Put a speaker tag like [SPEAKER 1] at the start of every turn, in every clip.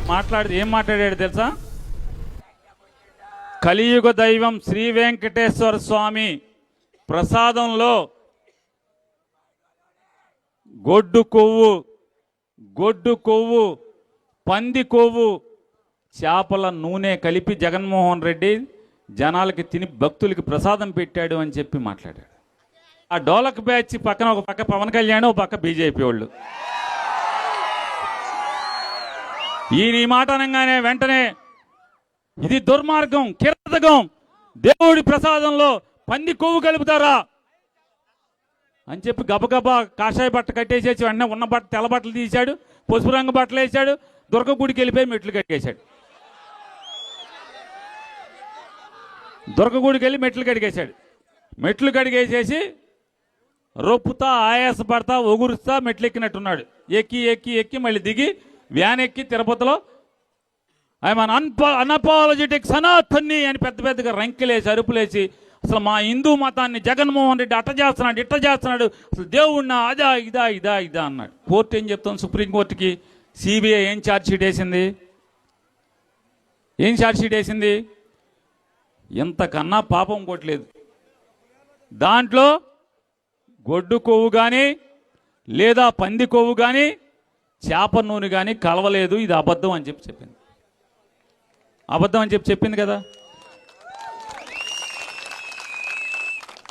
[SPEAKER 1] ఏం మాట్లాడాడు తెలుసా? కలియుగ దైవం శ్రీ వెంకటేశ్వర స్వామి ప్రసాదంలో గొడ్డు కొవ్వు పంది కొవ్వు చేపల నూనె కలిపి జగన్మోహన్ రెడ్డి జనాలకి తిని భక్తులకి ప్రసాదం పెట్టాడు అని చెప్పి మాట్లాడాడు. ఆ డోలక్ బ్యాచ్ పక్కన ఒక పక్క పవన్ కళ్యాణ్, ఒక పక్క బీజేపీ వాళ్ళు. ఈయన ఈ మాట అనగానే వెంటనే ఇది దుర్మార్గం, కిరాతకం, దేవుడి ప్రసాదంలో పంది కొవ్వు కలుపుతారా అని చెప్పి గబగబా కాషాయ బట్ట కట్టేసేసి వెంటనే ఉన్న బట్ట తెల్ల బట్టలు తీశాడు, పసుపు రంగు బట్టలు వేసాడు, దుర్గ గుడికి వెళ్ళిపోయి మెట్లు కడిగేశాడు. దుర్గ గుడికి వెళ్ళి మెట్లు కడిగేసేసి రొప్పుతా ఆయాసపడతా ఒగురుస్తా మెట్లు ఎక్కినట్టున్నాడు. ఎక్కి మళ్ళీ దిగి వ్యాన్ ఎక్కి తిరుపతిలో ఐఎమ్ అన్అపాలజెటిక్ సనాతన్ని అని పెద్దగా రంకెలేసి అరుపులేసి అసలు మా హిందూ మతాన్ని జగన్మోహన్ రెడ్డి ఇట్ట చేస్తున్నాడు, అసలు దేవుడినా ఇదా అన్నాడు. కోర్టు ఏం చెప్తాం? సుప్రీంకోర్టుకి సిబిఐ ఏం ఛార్జ్షీట్ వేసింది? ఎంతకన్నా పాపం కొట్టలేదు. దాంట్లో గొడ్డు కొవ్వు కానీ లేదా పంది కొవ్వు కానీ చేప నూనె కానీ కలవలేదు, ఇది అబద్ధం అని చెప్పింది కదా.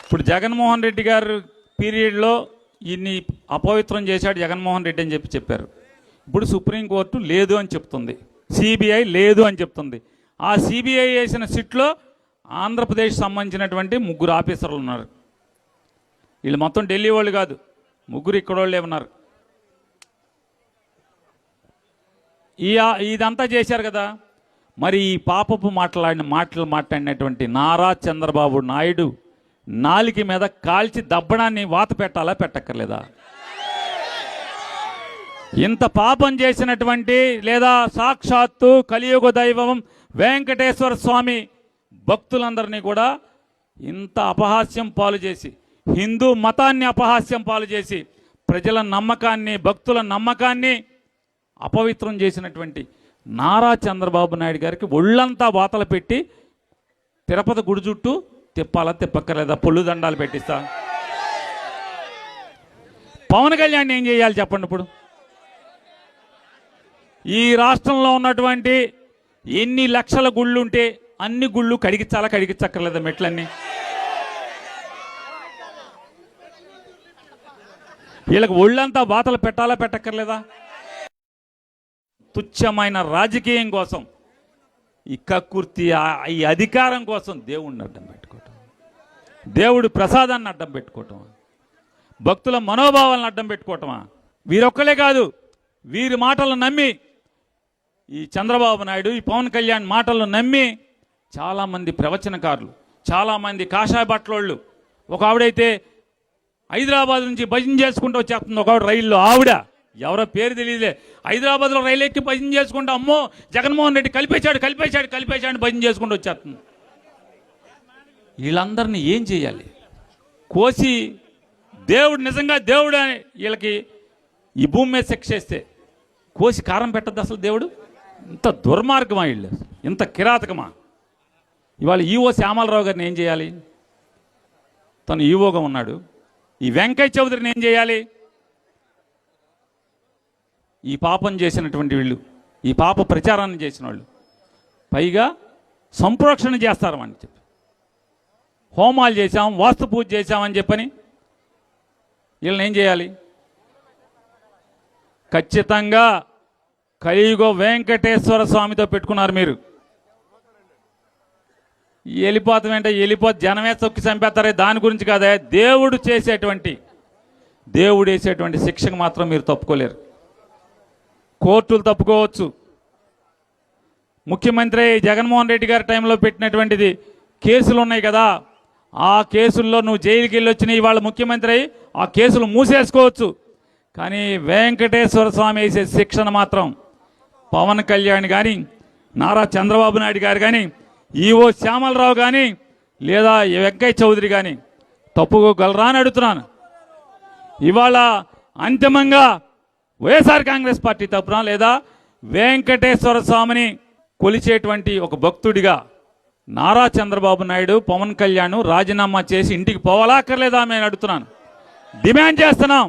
[SPEAKER 1] ఇప్పుడు జగన్మోహన్ రెడ్డి గారు పీరియడ్లో ఇన్ని అపవిత్రం చేశాడు జగన్మోహన్ రెడ్డి అని చెప్పారు. ఇప్పుడు సుప్రీంకోర్టు లేదు అని చెప్తుంది, సిబిఐ లేదు అని చెప్తుంది. ఆ సిబిఐ వేసిన సిట్లో ఆంధ్రప్రదేశ్ సంబంధించినటువంటి 3 ఆఫీసర్లు ఉన్నారు. వీళ్ళు మొత్తం ఢిల్లీ వాళ్ళు కాదు, 3 ఇక్కడ వాళ్ళే ఉన్నారు. ఇదంతా చేశారు కదా. మరి ఈ పాపపు మాట్లాడినటువంటి నారా చంద్రబాబు నాయుడు నాలికి మీద కాల్చి దబ్బడాన్ని వాత పెట్టాలా పెట్టక్కర్లేదా? ఇంత పాపం చేసినటువంటి లేదా సాక్షాత్తు కలియుగ దైవం వెంకటేశ్వర స్వామి భక్తులందరినీ కూడా ఇంత అపహాస్యం పాలు చేసి, హిందూ మతాన్ని అపహాస్యం పాలు చేసి, ప్రజల నమ్మకాన్ని, భక్తుల నమ్మకాన్ని అపవిత్రం చేసినటువంటి నారా చంద్రబాబు నాయుడు గారికి ఒళ్ళంతా వాతలు పెట్టి తిరుపతి గుడి చుట్టూ తిప్పాలా తిప్పక్కర్లేదా? పొళ్ళు దండాలు పెట్టిస్తా. పవన్ కళ్యాణ్ ఏం చేయాలి చెప్పండి? ఇప్పుడు ఈ రాష్ట్రంలో ఉన్నటువంటి ఎన్ని లక్షల గుళ్ళు ఉంటే అన్ని గుళ్ళు కడిగించక్కర్లేదా? మెట్లన్నీ వీళ్ళకి ఒళ్ళంతా బాతలు పెట్టాలా పెట్టక్కర్లేదా? తుచ్చమైన రాజకీయం కోసం, ఈ కక్కుర్తి, ఈ అధికారం కోసం దేవుడిని అడ్డం పెట్టుకోవటం, దేవుడి ప్రసాదాన్ని అడ్డం పెట్టుకోవటం, భక్తుల మనోభావాలను అడ్డం పెట్టుకోవటమా? వీరొక్కలే కాదు, వీరి మాటలను నమ్మి ఈ చంద్రబాబు నాయుడు, ఈ పవన్ కళ్యాణ్ మాటలను నమ్మి చాలామంది ప్రవచనకారులు, చాలామంది కాషాయ బట్టలోళ్ళు, ఒక ఆవిడైతే హైదరాబాద్ నుంచి భజన చేసుకుంటూ వచ్చేస్తుంది. ఒక ఆవిడ రైల్లో, ఆవిడ ఎవరో పేరు తెలియదులే, హైదరాబాద్లో రైలు ఎక్కి భజన చేసుకుంటూ అమ్మో జగన్మోహన్ రెడ్డి కలిపేశాడు భజన చేసుకుంటూ వచ్చేస్తుంది. వీళ్ళందరినీ ఏం చేయాలి? కోసి దేవుడు నిజంగా దేవుడు అని వీళ్ళకి ఈ భూమి మీద శిక్ష చేస్తే కోసి కారం పెట్టద్దు అసలు దేవుడు? ఇంత దుర్మార్గమా వీళ్ళు, ఇంత కిరాతకమా? ఇవాళ ఈవో శ్యామలరావు గారిని ఏం చేయాలి? తను ఈవోగా ఉన్నాడు. ఈ వెంకయ్య చౌదరిని ఏం చేయాలి? ఈ పాపం చేసినటువంటి వీళ్ళు, ఈ పాప ప్రచారాన్ని చేసిన వాళ్ళు పైగా సంప్రోక్షణ చేస్తారు అని చెప్పి, హోమాలు చేశాం, వాస్తు పూజ చేశామని చెప్పని వీళ్ళని ఏం చేయాలి? ఖచ్చితంగా కలియుగ వెంకటేశ్వర స్వామితో పెట్టుకున్నారు మీరు. వెళ్ళిపోతే జనమే చొక్కి చంపేస్తారే, దాని గురించి కాదా? దేవుడు వేసేటువంటి శిక్షకు మాత్రం మీరు తప్పుకోలేరు. కోర్టులు తప్పుకోవచ్చు. ముఖ్యమంత్రి జగన్మోహన్ రెడ్డి గారి టైంలో పెట్టినటువంటిది కేసులు ఉన్నాయి కదా, ఆ కేసుల్లో నువ్వు జైలుకి వెళ్ళి వచ్చిన ఇవాళ ముఖ్యమంత్రి అయి ఆ కేసులు మూసేసుకోవచ్చు. కానీ వెంకటేశ్వర స్వామి వేసే శిక్షణ మాత్రం పవన్ కళ్యాణ్ కానీ, నారా చంద్రబాబు నాయుడు గారు కానీ, ఈవో శ్యామలరావు కానీ, లేదా వెంకయ్య చౌదరి కానీ తప్పుకోగలరా అని అడుగుతున్నాను. ఇవాళ అంతిమంగా వైఎస్ఆర్ కాంగ్రెస్ పార్టీ తరపున లేదా వెంకటేశ్వర స్వామిని కొలిచేటువంటి ఒక భక్తుడిగా నారా చంద్రబాబు నాయుడు, పవన్ కళ్యాణ్ రాజీనామా చేసి ఇంటికి పోవాలా అక్కర్లేదా అని అడుగుతున్నాను, డిమాండ్ చేస్తున్నాం.